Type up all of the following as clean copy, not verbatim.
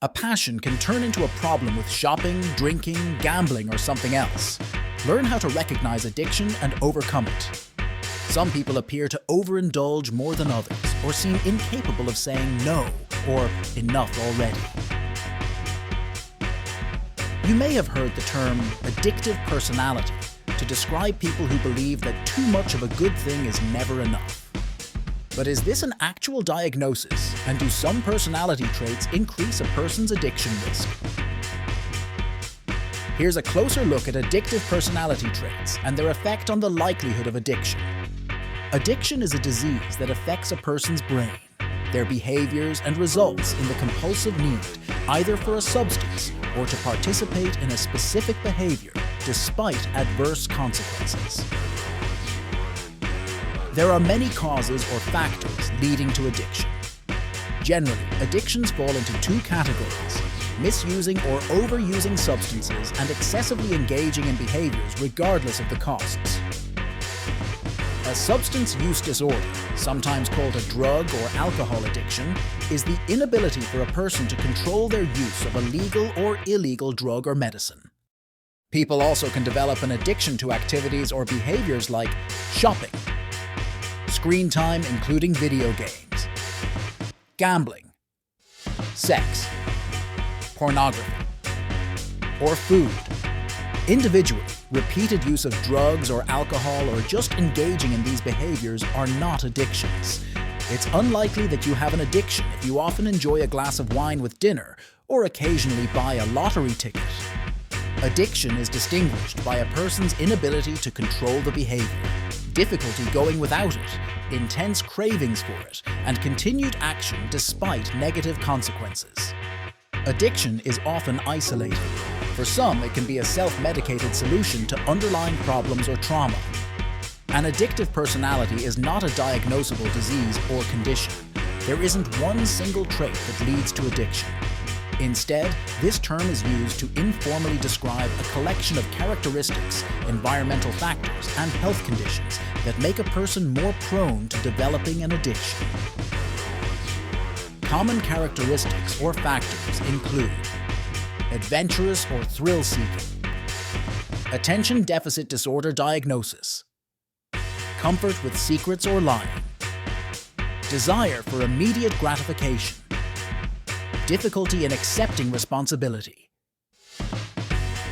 A passion can turn into a problem with shopping, drinking, gambling, or something else. Learn how to recognize addiction and overcome it. Some people appear to overindulge more than others, or seem incapable of saying no, or enough already. You may have heard the term addictive personality to describe people who believe that too much of a good thing is never enough. But is this an actual diagnosis, and do some personality traits increase a person's addiction risk? Here's a closer look at addictive personality traits and their effect on the likelihood of addiction. Addiction is a disease that affects a person's brain, their behaviors, and results in the compulsive need either for a substance or to participate in a specific behavior despite adverse consequences. There are many causes or factors leading to addiction. Generally, addictions fall into two categories: misusing or overusing substances and excessively engaging in behaviors regardless of the costs. A substance use disorder, sometimes called a drug or alcohol addiction, is the inability for a person to control their use of a legal or illegal drug or medicine. People also can develop an addiction to activities or behaviors like shopping, screen time including video games, gambling, sex, pornography, or food. Individually, repeated use of drugs or alcohol or just engaging in these behaviors are not addictions. It's unlikely that you have an addiction if you often enjoy a glass of wine with dinner or occasionally buy a lottery ticket. Addiction is distinguished by a person's inability to control the behavior, difficulty going without it, intense cravings for it, and continued action despite negative consequences. Addiction is often isolating. For some, it can be a self-medicated solution to underlying problems or trauma. An addictive personality is not a diagnosable disease or condition. There isn't one single trait that leads to addiction. Instead, this term is used to informally describe a collection of characteristics, environmental factors, and health conditions that make a person more prone to developing an addiction. Common characteristics or factors include adventurous or thrill-seeking, attention deficit disorder diagnosis, comfort with secrets or lying, desire for immediate gratification, difficulty in accepting responsibility,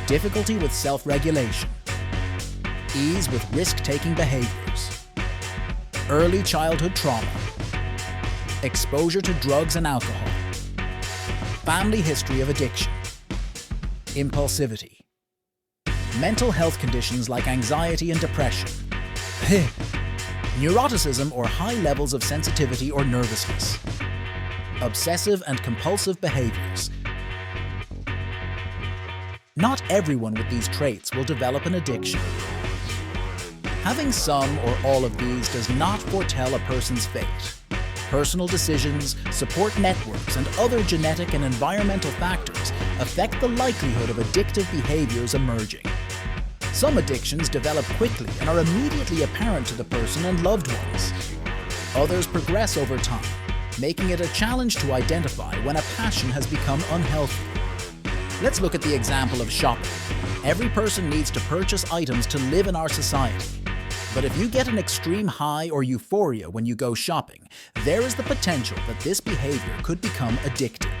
difficulty with self-regulation, ease with risk-taking behaviors, early childhood trauma, exposure to drugs and alcohol, family history of addiction, impulsivity, mental health conditions like anxiety and depression, neuroticism or high levels of sensitivity or nervousness, obsessive and compulsive behaviors. Not everyone with these traits will develop an addiction. Having some or all of these does not foretell a person's fate. Personal decisions, support networks, and other genetic and environmental factors affect the likelihood of addictive behaviors emerging. Some addictions develop quickly and are immediately apparent to the person and loved ones. Others progress over time, making it a challenge to identify when a passion has become unhealthy. Let's look at the example of shopping. Every person needs to purchase items to live in our society. But if you get an extreme high or euphoria when you go shopping, there is the potential that this behavior could become addictive.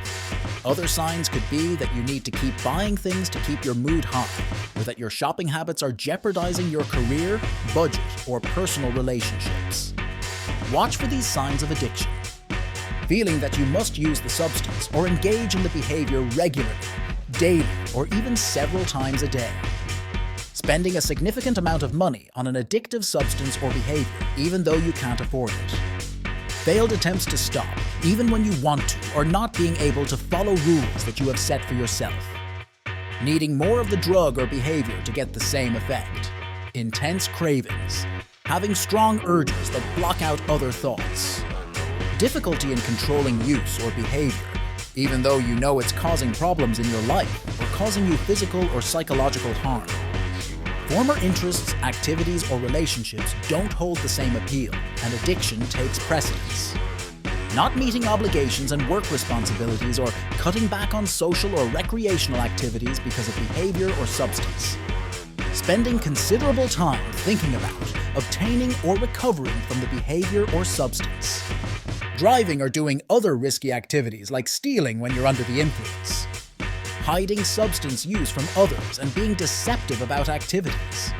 Other signs could be that you need to keep buying things to keep your mood high, or that your shopping habits are jeopardizing your career, budget, or personal relationships. Watch for these signs of addiction. Feeling that you must use the substance or engage in the behavior regularly, daily, or even several times a day. Spending a significant amount of money on an addictive substance or behavior even though you can't afford it. Failed attempts to stop, even when you want to, or not being able to follow rules that you have set for yourself. Needing more of the drug or behavior to get the same effect. Intense cravings. Having strong urges that block out other thoughts. Difficulty in controlling use or behavior, even though you know it's causing problems in your life or causing you physical or psychological harm. Former interests, activities, or relationships don't hold the same appeal, and addiction takes precedence. not meeting obligations and work responsibilities, or cutting back on social or recreational activities because of behavior or substance. Spending considerable time thinking about, obtaining, or recovering from the behavior or substance. Driving or doing other risky activities like stealing when you're under the influence. Hiding substance use from others and being deceptive about activities.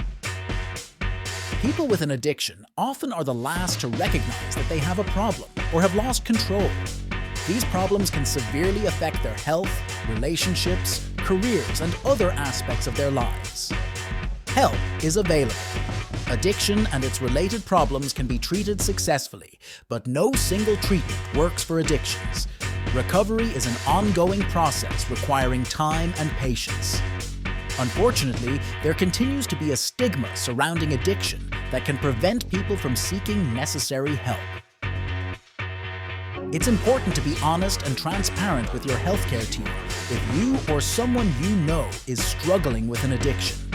People with an addiction often are the last to recognize that they have a problem or have lost control. These problems can severely affect their health, relationships, careers, and other aspects of their lives. Help is available. Addiction and its related problems can be treated successfully, but no single treatment works for addictions. Recovery is an ongoing process requiring time and patience. Unfortunately, there continues to be a stigma surrounding addiction that can prevent people from seeking necessary help. It's important to be honest and transparent with your healthcare team if you or someone you know is struggling with an addiction.